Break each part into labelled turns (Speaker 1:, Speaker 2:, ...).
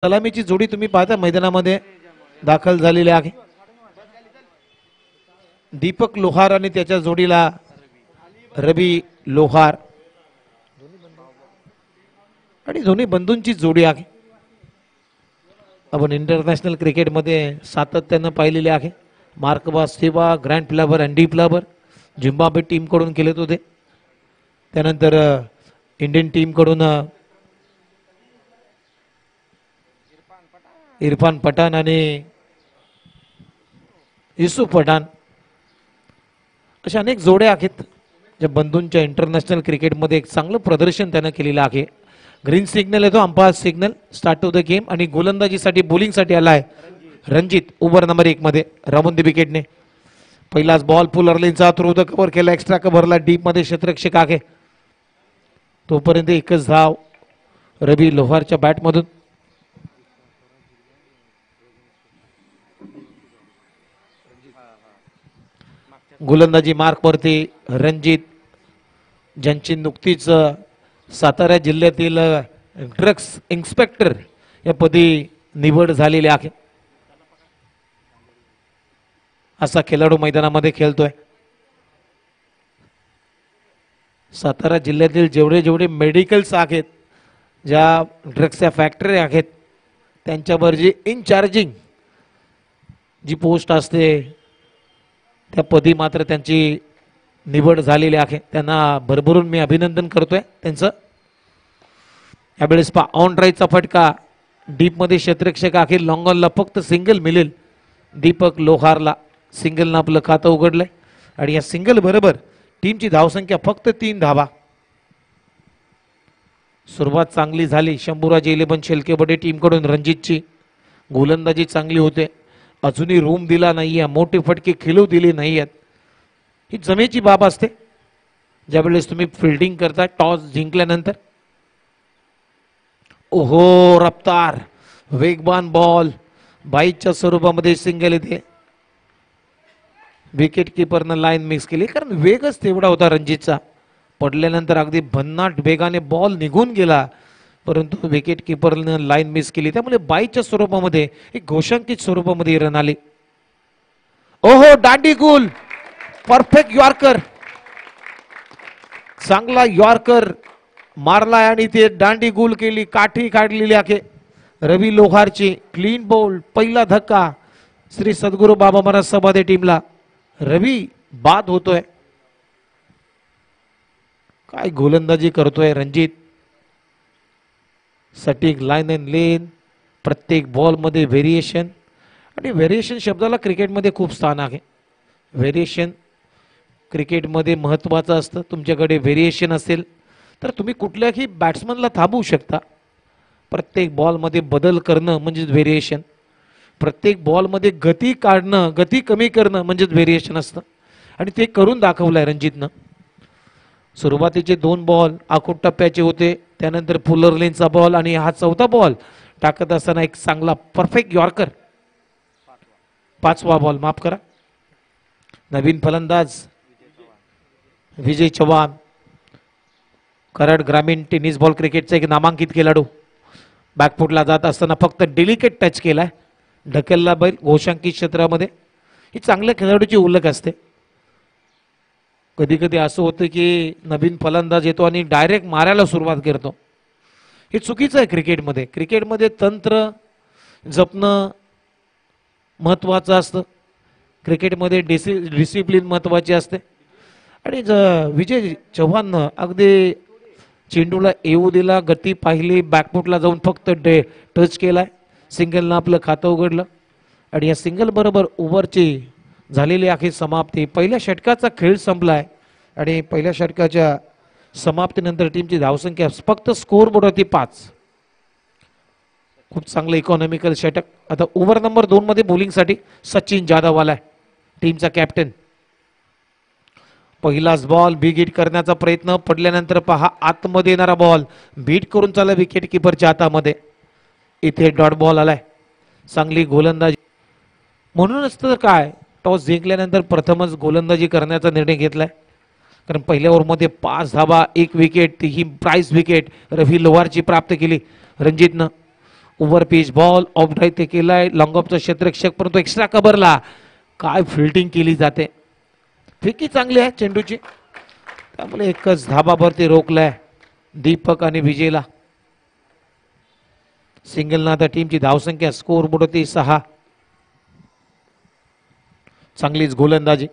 Speaker 1: सलामीची जोडी तुम्ही पाहता मैदानामध्ये दाखल झालेली आहे. दीपक लोहार आणि त्याच्या जोडीला रवी लोहार आणि दोन्ही बंधूंची जोडी आहे. आपण इंटरनॅशनल क्रिकेटमध्ये सातत्यानं पाहिलेले आहे. मार्कवा सेवा, grand flower, Andy flower Zimbabwe team कडून केलेत होते. त्यानंतर इंडियन टीम कडून इरफान पठाण आणि युसुफ पठाण अशा अनेक जोड्या आहेत ज्या बंधूंच्या इंटरनॅशनल क्रिकेटमध्ये एक चांगलं प्रदर्शन त्यानं केलेलं आहे. ग्रीन सिग्नल येतो, umpire signal, start of the game. आणि गोलंदाजीसाठी बॉलिंगसाठी आला आहे रणजित ओव्हर नंबर 1 मध्ये रामोंदी विकेटने. पहिलाच बॉल पुलर लेनचा थ्रू द कव्हर केला, एक्स्ट्रा कव्हरला डीप मध्ये क्षेत्ररक्षक आहे. तोपर्यंत एकच धाव रवी लोहारच्या बॅटमधून. गोलंदाजी मार्कवरती रणजित, ज्यांची नुकतीच सातारा जिल्ह्यातील ड्रग्स इन्स्पेक्टर या पदी निवड झालेली आहे. असा खेळाडू मैदानामध्ये खेळतोय. सातारा जिल्ह्यातील जेवढे मेडिकल्स आहेत, ज्या ड्रग्सच्या फॅक्टरी आहेत, त्यांच्यावर जी इनचार्जिंग जी पोस्ट असते त्या पदी मात्र त्यांची निवड झालेली आहे. त्यांना भरभरून मी अभिनंदन करतोय त्यांचं. यावेळेस ऑन ड्राईव्हचा फटका डीप मध्ये क्षेत्ररक्षक आहे. लॉंग ऑनला फक्त सिंगल मिळेल दीपक लोहारला. सिंगलनं आपलं खातं उघडलंय आणि या सिंगल बरोबर टीमची धावसंख्या फक्त 3 धावा. सुरुवात चांगली झाली शंभूराज 11 शेलकेबडे टीम कडून. रणजितची गोलंदाजी चांगली होते, अजूनही रूम दिला नाहीये, मोठी फटके खेळू दिली नाहीयेत. ही जमेची बाब असते ज्यावेळेस तुम्ही फिल्डिंग करता टॉस जिंकल्यानंतर. ओहो, रफ्तार वेगवान बॉल बाईच्या स्वरूपामध्ये सिंगल येते. विकेट किपरनं लाईन मिक्स केली, कारण वेगच तेवढा होता रणजितचा. पडल्यानंतर अगदी भन्नाट वेगाने बॉल निघून गेला, परंतु विकेट किपरनं लाईन मिस केली. त्यामुळे बाईच्या स्वरूपामध्ये एक घोषांकित स्वरूपामध्ये रन आली. ओहो, दांडी गुल, परफेक्ट यॉर्कर, चांगला यॉर्कर मारलाय आणि ते दांडी गुल केली, काठी काढलेली आहे रवी लोहारची. क्लीन बॉल, पहिला धक्का श्री सद्गुरू बाबा महाराज समाधी टीमला. रवी बाद होतोय. काय गोलंदाजी करतोय रणजित. सटीक लाईन अँड लेन, प्रत्येक बॉल मध्ये व्हेरिएशन. आणि व्हेरिएशन शब्दाला क्रिकेटमध्ये खूप स्थान आहे. व्हेरिएशन क्रिकेटमध्ये महत्त्वाचं असतं. तुमच्याकडे व्हेरिएशन असेल तर तुम्ही कुठल्याही बॅट्समनला थांबवू शकता. प्रत्येक बॉलमध्ये बदल करणं म्हणजेच व्हेरिएशन. प्रत्येक बॉलमध्ये गती काढणं, गती कमी करणं म्हणजेच व्हेरिएशन असतं. आणि ते करून दाखवलंय रणजितनं. सुरुवातीचे 2 बॉल आखूड टप्प्याचे होते, त्यानंतर पुलर लेनचा बॉल आणि हा 4था बॉल टाकत असताना एक चांगला परफेक्ट यॉर्कर. 5वा बॉल, माफ करा. नवीन फलंदाज विजय चव्हाण, कराड ग्रामीण टेनिस बॉल क्रिकेटचा एक नामांकित खेळाडू. बॅकफुटला जात असताना फक्त डेलिकेट टच केलाय, ढकलला बैल घोषांकित क्षेत्रामध्ये. ही चांगल्या खेळाडूची उल्लेख असते. कधी कधी असं होतं की नवीन फलंदाज येतो आणि डायरेक्ट मारायला सुरुवात करतो. हे चुकीचं आहे क्रिकेटमध्ये. क्रिकेटमध्ये तंत्र जपणं महत्त्वाचं असतं. क्रिकेटमध्ये डिसिप्लिन महत्त्वाची असते. आणि विजय चव्हाणनं अगदी चेंडूला येऊ दिला, गती पाहिली, बॅकफुटला जाऊन फक्त टच केलाय, सिंगलनं आपलं खातं उघडलं. आणि या सिंगल बरोबर ओव्हरची झालेली आहे समाप्ती. पहिल्या षटकाचा खेळ संपलाय आणि पहिल्या षटकाच्या समाप्तीनंतर टीमची धावसंख्या फक्त स्कोर बोर्डवरती 5. खूप चांगलं इकॉनॉमिकल षटक. आता ओव्हर नंबर 2 मध्ये बॉलिंगसाठी सचिन जाधव आलाय, टीमचा कॅप्टन. पहिलाच बॉल बिग हिट करण्याचा प्रयत्न, पडल्यानंतर पहा आतमध्ये येणारा बॉल बीट करून चालला विकेट किपरच्या हातामध्ये. इथे डॉट बॉल आलाय. चांगली गोलंदाजी. म्हणूनच तर काय टॉस जिंकल्यानंतर प्रथमच गोलंदाजी करण्याचा निर्णय घेतलाय. कारण पहिल्या ओव्हरमध्ये 5 धावा, 1 विकेट, ही प्राइस विकेट रवी लोहारची प्राप्त केली रणजितनं. Over pitch ball off drive ते केलाय लॉंग ऑफचा क्षेत्ररक्षक परंतु एक्स्ट्रा कव्हरला काय फिल्डिंग केली जाते. फेकी चांगली आहे चेंडूची त्यामुळे एकच धाबावरती रोखलाय दीपक आणि विजयला. सिंगलना आता टीमची धावसंख्या स्कोर बोर्ड होती 6. चांगलीच गोलंदाजी.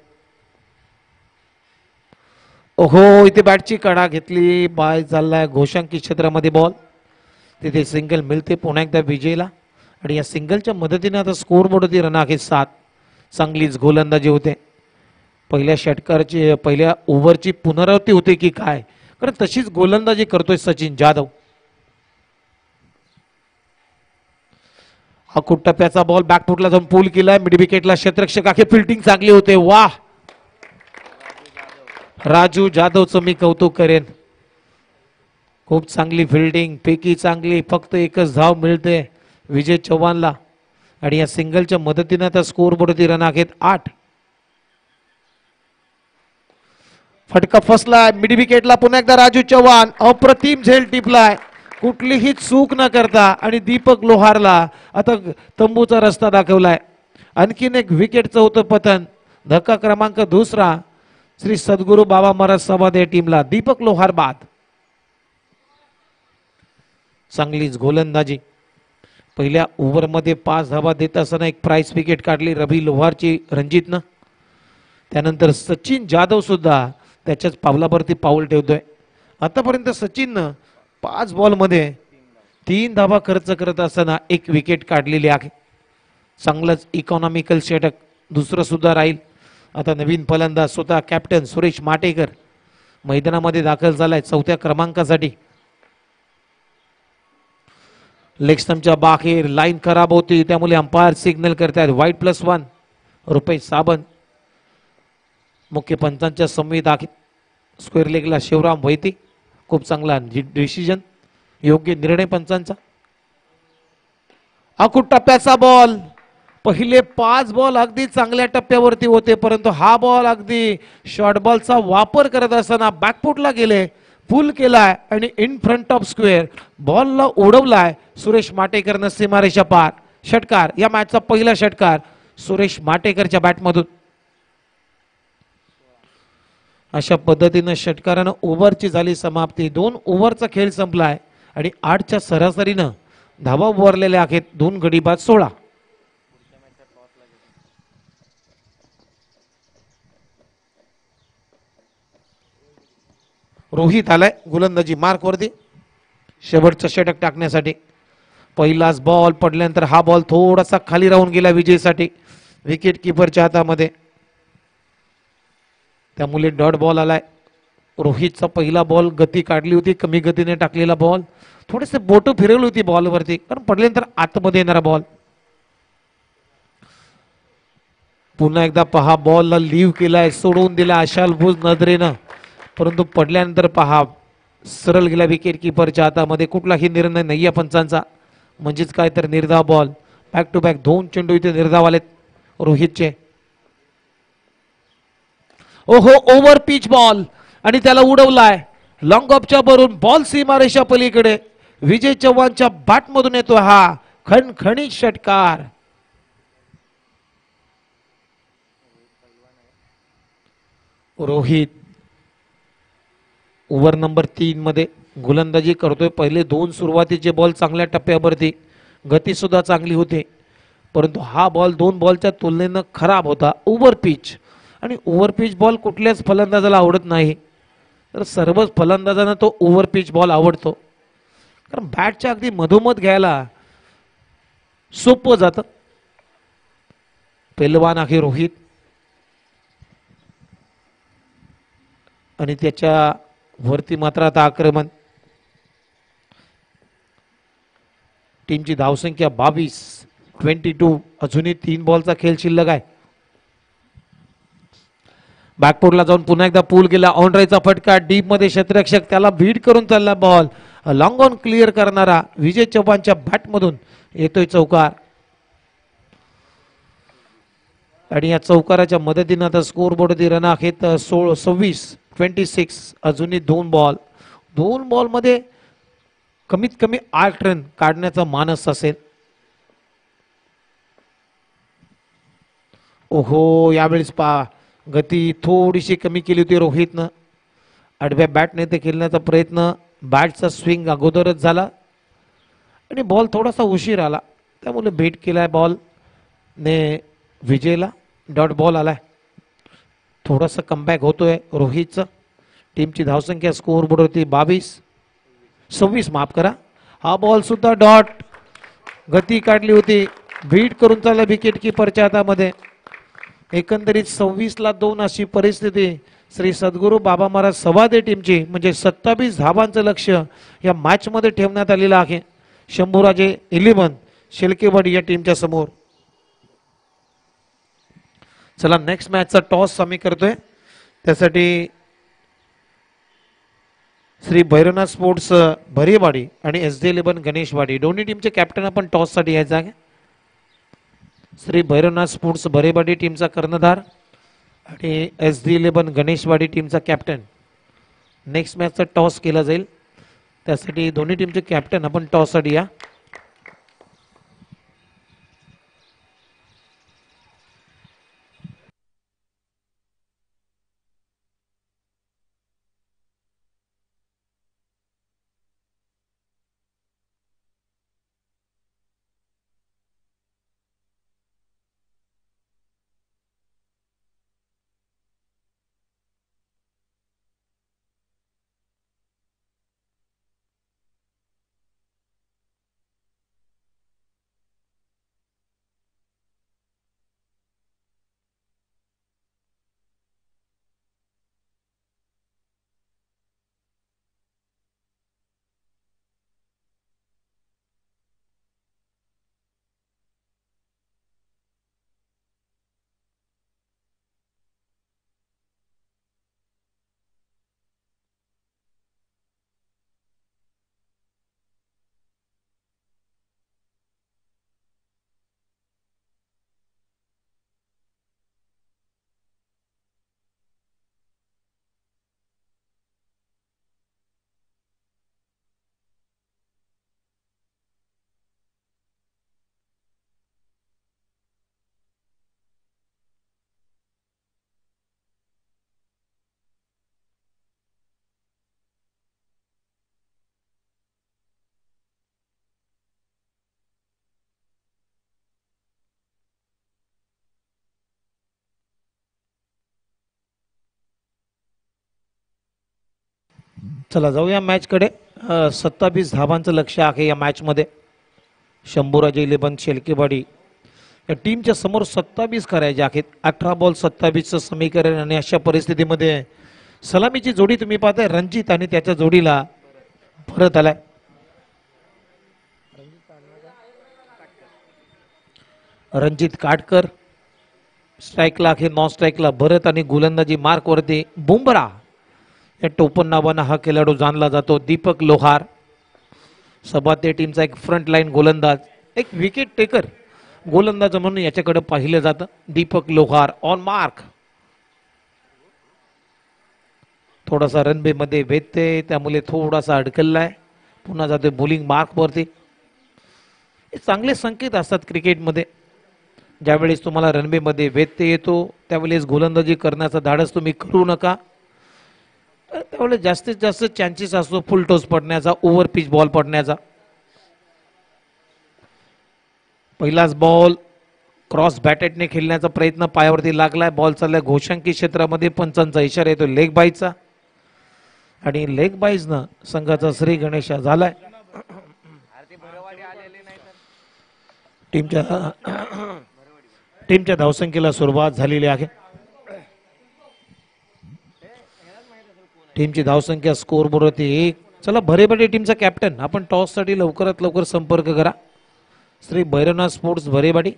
Speaker 1: ओहो इथे बॅटची कडा घेतली बाय चाललाय घोषांकी क्षेत्रामध्ये बॉल तिथे सिंगल मिळते पुन्हा एकदा विजयला आणि या सिंगलच्या मदतीने आता स्कोर बोर्ड होती रन आहे 7. चांगलीच गोलंदाजी होते. पहिल्या षटकाराची पहिल्या ओव्हरची पुनरावृत्ती होते की काय कारण तशीच गोलंदाजी करतोय सचिन जाधव. हा खूप टप्प्याचा बॉल बॅकफुटला जाऊन पूल केलाय मिड विकेटला क्षेत्ररक्षक आखे फिल्डिंग चांगली होते. वाह राजू जाधवचं मी कौतुक करेन. खूप चांगली फिल्डिंग पैकी चांगली फक्त एकच धाव मिळते विजय चव्हाणला आणि या सिंगलच्या मदतीने आता स्कोर बोर्डवरती रन आहेत 8. फटका फसलाय मिड विकेटला पुन्हा एकदा राजू चव्हाण अप्रतिम झेल टिपलाय कुठलीही चूक न करता आणि दीपक लोहारला आता तंबूचा रस्ता दाखवलाय. आणखीन एक विकेटचं होतं पतन. धक्का क्रमांक 2 श्री सद्गुरू बाबा महाराज समाधी टीमला दीपक लोहार बाद. चांगलीच गोलंदाजी. पहिल्या ओव्हरमध्ये 5 धावा देत असताना एक प्राइस विकेट काढली रवी लोहारची रणजितनं. त्यानंतर सचिन जाधव सुद्धा त्याच्याच पावलावरती पाऊल ठेवतोय. आतापर्यंत सचिननं 5 बॉलमध्ये 3 धावा खर्च करत असताना एक विकेट काढलेली आहे. चांगलंच इकॉनॉमिकल षटक दुसरं सुद्धा राहील. आता नवीन फलंदाज स्वतः कॅप्टन सुरेश माटेकर मैदानामध्ये दाखल झालाय 4थ्या क्रमांकासाठी. लेग स्टंपच्या बाहेर लाईन खराब होती त्यामुळे अंपायर सिग्नल करतात वाईट +1. रुपेश साबंत मुख्य पंचांच्या संवेद आहे. स्क्वेअर लेगला शिवराम वैती खूप चांगला डिसिजन योग्य निर्णय पंचांचा. अकुट टप्प्याचा बॉल पहिले 5 बॉल अगदी चांगल्या टप्प्यावरती होते परंतु हा बॉल अगदी शॉर्ट बॉलचा वापर करत असताना बॅकफुटला गेले पुल केलाय आणि इन फ्रंट ऑफ स्क्वेअर बॉलला उडवलाय सुरेश माटेकरनं सीमारेषा पार. षटकार या मॅचचा पहिला षटकार सुरेश माटेकरच्या बॅटमधून. अशा पद्धतीनं षटकारानं ओव्हरची झाली समाप्ती. 2 ओव्हरचा खेळ संपलाय आणि 8च्या सरासरीनं धावा उभारलेल्या आहेत 2 गडी बाद 16. रोहित आलाय गोलंदाजी मार्क वरती शेवटचं षटक टाकण्यासाठी. पहिलाच बॉल पडल्यानंतर हा बॉल थोडासा खाली राहून गेला विजयसाठी विकेट किपरच्या हातामध्ये त्यामुळे डॉट बॉल आलाय. रोहितचा पहिला बॉल गती काढली होती कमी गतीने टाकलेला बॉल थोडेसे बोट फिरवली होती बॉलवरती कारण पडल्यानंतर आतमध्ये येणारा बॉल. पुन्हा एकदा पहा बॉलला लीव केलाय सोडून दिला आशाल भुज नजरेनं परंतु पडल्यानंतर पहा सरळ गेला विकेट किपरच्या हातामध्ये. कुठलाही निर्णय नाहीये पंचांचा म्हणजेच काय तर निर्धाव बॉल. बॅक टू बॅक 2 चेंडू इथे निर्धाव आलेत रोहितचे. ओहो ओव्हर पिच बॉल आणि त्याला उडवलाय लॉंग ऑफच्या भरून बॉल सीमारेषा पलीकडे. विजय चव्हाणच्या बॅटमधून येतो हा खणखणीत षटकार. रोहित ओव्हर नंबर 3 मध्ये गोलंदाजी करतोय. पहिले 2 सुरुवातीचे बॉल चांगल्या टप्प्यावरती गती सुद्धा चांगली होते परंतु हा बॉल 2 बॉलच्या तुलनेनं खराब होता ओव्हर पिच. आणि ओव्हर पिच बॉल कुठल्याच फलंदाजाला आवडत नाही तर सर्वच फलंदाजांना तो ओव्हर पिच बॉल आवडतो कारण बॅटच्या अगदी मधोमध घ्यायला सोपं जातं. पैलवान आहे रोहित आणि त्याच्या वरती मात्र आता आक्रमण. टीमची धावसंख्या 22 अजूनही 3 बॉलचा खेळ शिल्लक आहे. बॅकफुटला जाऊन पुन्हा एकदा पूल गेला ऑन राईचा फटका डीप मध्ये क्षेत्ररक्षक त्याला बीट करून चालला बॉल लॉंग ऑन क्लिअर करणारा विजय चव्हाणच्या बॅटमधून येतोय चौकार आणि या चौकाराच्या मदतीने आता स्कोर बोर्डवरती रन आहेत 26 अजूनही 2 बॉल मध्ये कमीत कमी 8 रन काढण्याचा मानस असेल. ओहो, यावेळेस गती थोडीशी कमी केली होती रोहितनं. आडव्या बॅटने ते खेळण्याचा प्रयत्न, बॅटचा स्विंग अगोदरच झाला आणि बॉल थोडासा उशीर आला, त्यामुळे बेट केलाय बॉल ने विजयला. डॉट बॉल आलाय. थोडासा कमबॅक होतोय रोहितचं. टीमची धावसंख्या स्कोअर बोर्डवरती 26 माफ करा. हा बॉल सुद्धा डॉट. गती काढली होती, बीट करून चालला विकेट किपरच्या हातामध्ये. एकंदरीत 26-2 अशी परिस्थिती श्री सद्गुरू बाबा महाराज सवादे टीमची, म्हणजे 27 धावांचं लक्ष या मॅच मध्ये ठेवण्यात आलेलं आहे. शंभूराजे 11 शेलकेवाडी या टीमच्या समोर. चला, नेक्स्ट मॅचचा टॉस आम्ही करतोय. त्यासाठी श्री भैरवनाथ स्पोर्ट्स भरेवाडी आणि SD11 गणेशवाडी दोन्ही टीमचे कॅप्टन आपण टॉस साठी यायचं आहे. श्री भैरवनाथ स्पोर्ट्स भरेवाडी टीमचा कर्णधार आणि SD11 गणेशवाडी टीमचा कॅप्टन. नेक्स्ट मॅचचा टॉस केला जाईल, त्यासाठी दोन्ही टीमचे कॅप्टन आपण टॉस साठी या. चला जाऊया मॅच कडे. 27 धावांचं लक्ष आहे या मॅच मध्ये. शंभूराजे 11 शेलकेवाडी या टीमच्या समोर 27 करायचे आहेत. 18 बॉल 27चं समीकरण. आणि अशा परिस्थितीमध्ये सलामीची जोडी तुम्ही पाहताय, रणजित आणि त्याच्या जोडीला परत आलाय. रणजित काटकर स्ट्राईकला आहे, नॉन स्ट्राईकला भरत आणि गोलंदाजी मार्क वरती बुमरा या टोपण नावानं हा खेळाडू जाणला जातो. दीपक लोहार सबाते टीमचा एक फ्रंट लाईन गोलंदाज, एक विकेट टेकर गोलंदाज म्हणून याच्याकडे पाहिलं जातं. दीपक लोहार ऑन मार्क. थोडासा रनबे मध्ये भेटते, त्यामुळे थोडासा अडकलाय. पुन्हा जाते बॉलिंग मार्क वरती. हे चांगले संकेत असतात क्रिकेटमध्ये. ज्यावेळेस तुम्हाला रनबे मध्ये भेटते येतो त्यावेळेस गोलंदाजी करण्याचा धाडस तुम्ही करू नका. त्यावेळेस जास्तीत जास्त चान्सेस असतो फुल टॉस पडण्याचा, ओव्हर पिच बॉल पडण्याचा. पहिलाच बॉल क्रॉस बॅटेटने खेळण्याचा प्रयत्न पायावरती लागलाय. बॉल चाललाय घोषांकी क्षेत्रामध्ये. पंचांचा इशारा येतो लेग बाईचा आणि लेग बाईजनं संघाचा श्री गणेशा झालाय. टीमच्या धावसंख्येला सुरुवात झालेली आहे. टीमची धावसंख्या स्कोर बोर्डवरती 1. चला, भरेवाडी टीमचा कॅप्टन आपण टॉस साठी लवकरात लवकर संपर्क करा. श्री भैरवनाथ स्पोर्ट्स भरेवाडी.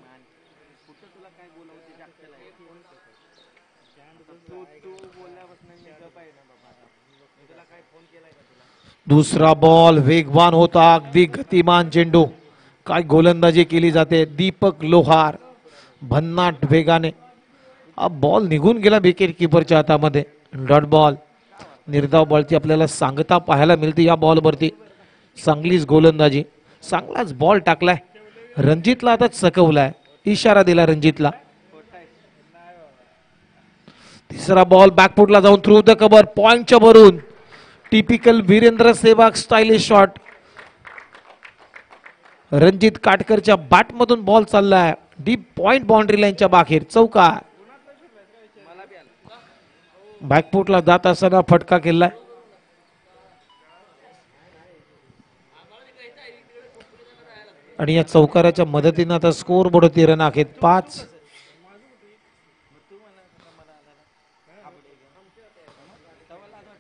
Speaker 1: दुसरा बॉल वेगवान होता, अगदी गतिमान चेंडू. काय गोलंदाजी केली जाते. दीपक लोहार भन्नाट वेगाने. हा बॉल निघून गेला विकेट किपरच्या हातामध्ये. Dot ball. निर्धाव बॉलची आपल्याला सांगता पाहायला मिळते या बॉलवरती. चांगलीच गोलंदाजी, चांगलाच बॉल टाकलाय. रणजितला आता चकवलाय, इशारा दिला रणजितला. तिसरा बॉल बॅकफुटला जाऊन थ्रू द कव्हर, पॉइंटच्या भरून. Typical Virender Sehwag stylish shot. Ranjit काटकरच्या बॅट मधून बॉल चाललाय डीप पॉइंट, बाउंड्री लाईनच्या बाहेर, चौका. बॅकफुटला जात असताना फटका केलाय. आणि या चौकाराच्या मदतीने आता स्कोर बोर्डवरती रन आहेत 5.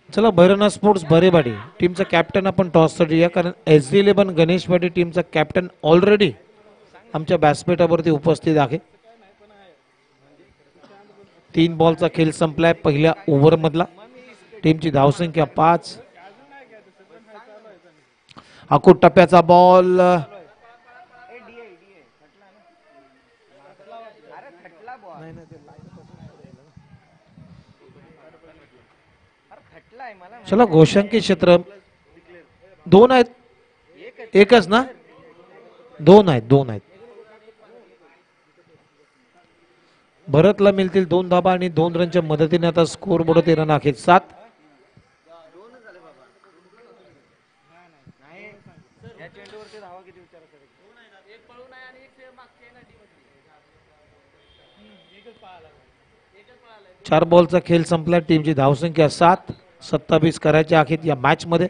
Speaker 1: चला भैरवनाथ स्पोर्ट्स बरेवाडी टीमचा कॅप्टन आपण टॉस साठी, कारण SD11 गणेशवाडी टीमचा कॅप्टन ऑलरेडी आमच्या व्यासपीठावरती उपस्थित आहे. 3 बॉलचा खेळ संपलाय पहिल्या ओव्हर मधला. टीमची धावसंख्या 5. आकुट टप्प्याचा बॉल, चला घोषांकी क्षेत्र 2 आहेत, एकच ना, 2 आहेत. भरतला मिळतील 2 धाबा आणि 2 रनच्या मदतीने आता स्कोर बोर्डवरती रन आहेत 7. चार बॉलचा खेळ संपला. टीमची धावसंख्या 7. 27 करायचे आहेत या मॅच मध्ये.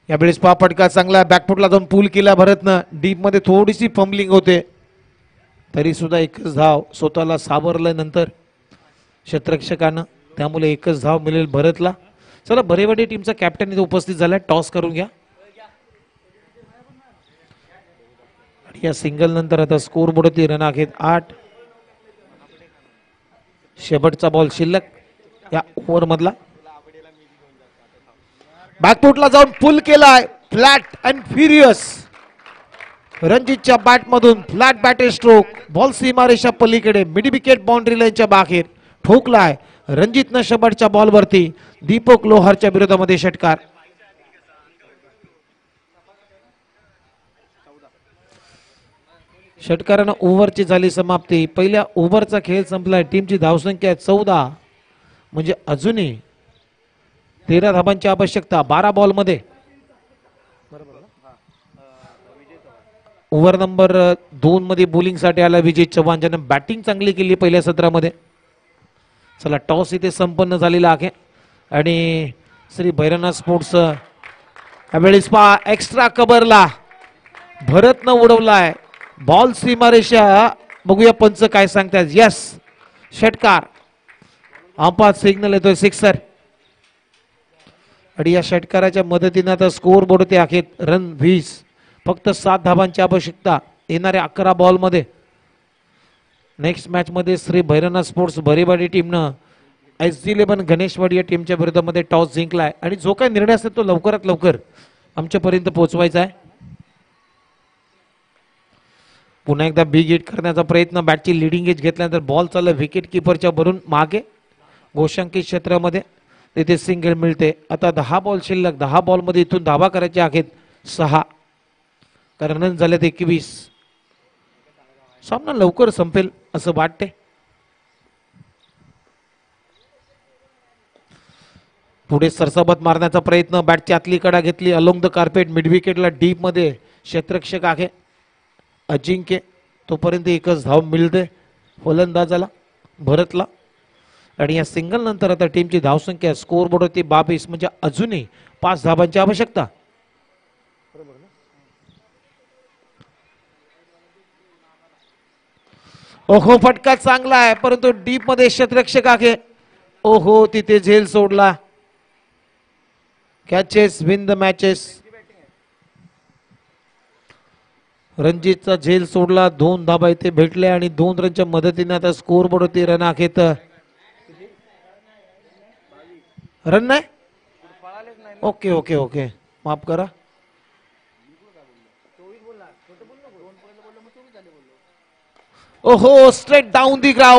Speaker 1: यावेळेस फटका चांगला, बॅकफुटला जाऊन पूल केला भरतनं. डीप मध्ये थोडीशी फंबलिंग होते, तरी सुद्धा एकच धाव. स्वतःला सावरलं नंतर क्षेत्ररक्षकानं, त्यामुळे एकच धाव मिळेल भरतला. चला बरेवाडी टीमचा कॅप्टन इथे उपस्थित झालाय, टॉस करून घ्या. आणि या सिंगल नंतर आता स्कोर बोर्डवरती रन आहेत 8. शेवटचा बॉल शिल्लक या ओव्हर मधला. बॅकफुटला जाऊन पुल केलाय, फ्लॅट अँड फ्युरियस. रणजितच्या बॅट मधून फ्लॅट बॅटे स्ट्रोक, बॉल सीमारेषा पलीकडे मिड विकेट बाउंड्री लाईनच्या बाहेर ठोकलाय रणजितनं शेवटच्या बॉल वरती. दीपक लोहारच्या विरोधामध्ये षटकार. षटकारानं ओव्हरची झाली समाप्ती. पहिल्या ओव्हरचा खेळ संपलाय. टीमची धावसंख्या 14, म्हणजे अजूनही 13 धाबांची आवश्यकता 12 बॉल मध्ये. ओव्हर नंबर 2 मध्ये बॉलिंग साठी आला विजय चव्हाण, ज्याने बॅटिंग चांगली केली पहिल्या सत्रामध्ये. चला टॉस इथे संपन्न झालेला आहे आणि श्री भैरवनाथ स्पोर्ट्स यावेळेस पहा एक्स्ट्रा कव्हरला भरतनं उडवलाय बॉल सीमारेषा. बघूया पंच काय सांगतात. यस, षटकार. अंपायर सिग्नल येतोय, सिक्सर. आणि या षटकाराच्या मदतीने आता स्कोर बोर्डवरती आहेत रन 20. फक्त 7 धाबांची आवश्यकता येणाऱ्या 11 बॉल मध्ये. नेक्स्ट मॅच मध्ये श्री भैरवनाथ स्पोर्ट्स बरेवाडी टीमनं SD11 गणेशवाडी या टीमच्या विरोधामध्ये टॉस जिंकलाय आणि जो काही निर्णय असेल तो लवकरात लवकर आमच्यापर्यंत पोहोचवायचा आहे. पुन्हा एकदा बिग हिट करण्याचा प्रयत्न. बॅटची लिडिंग एज घेतल्यानंतर बॉल चालला विकेट किपरच्या भरून मागे घोषांकी क्षेत्रामध्ये, तिथे सिंगल मिळते. आता 10 बॉल शिल्लक. 10 बॉल मध्ये इथून धावा करायचे आहेत 6, कारण रन झालेत 21. सामना लवकर संपेल असं वाटते. पुढे सरसाबत मारण्याचा प्रयत्न. बॅटची आतली कडा घेतली अलोंग द कार्पेट. मिड विकेटला डीप मध्ये क्षेत्ररक्षक आहे अजिंक्य. तोपर्यंत एकच धाव मिळते फलंदाजाला भरतला. आणि या सिंगल नंतर आता टीमची धावसंख्या स्कोर बोर्डवरती 22, म्हणजे अजूनही 5 धाबांची आवश्यकता. ओहो, फटका चांगला आहे, परंतु डीप मध्ये क्षेत्ररक्षक आहे. ओहो, तिथे झेल सोडला. Catches win the matches. रणजितचा झेल सोडला. 2 धाबा इथे भेटले आणि 2 रनच्या मदतीने आता स्कोर बोर्डवरती रन आहेत. रन नाही, ओके ओके ओके, माफ करा. ओहो, स्ट्रेट डाउन दी ग्राउंड.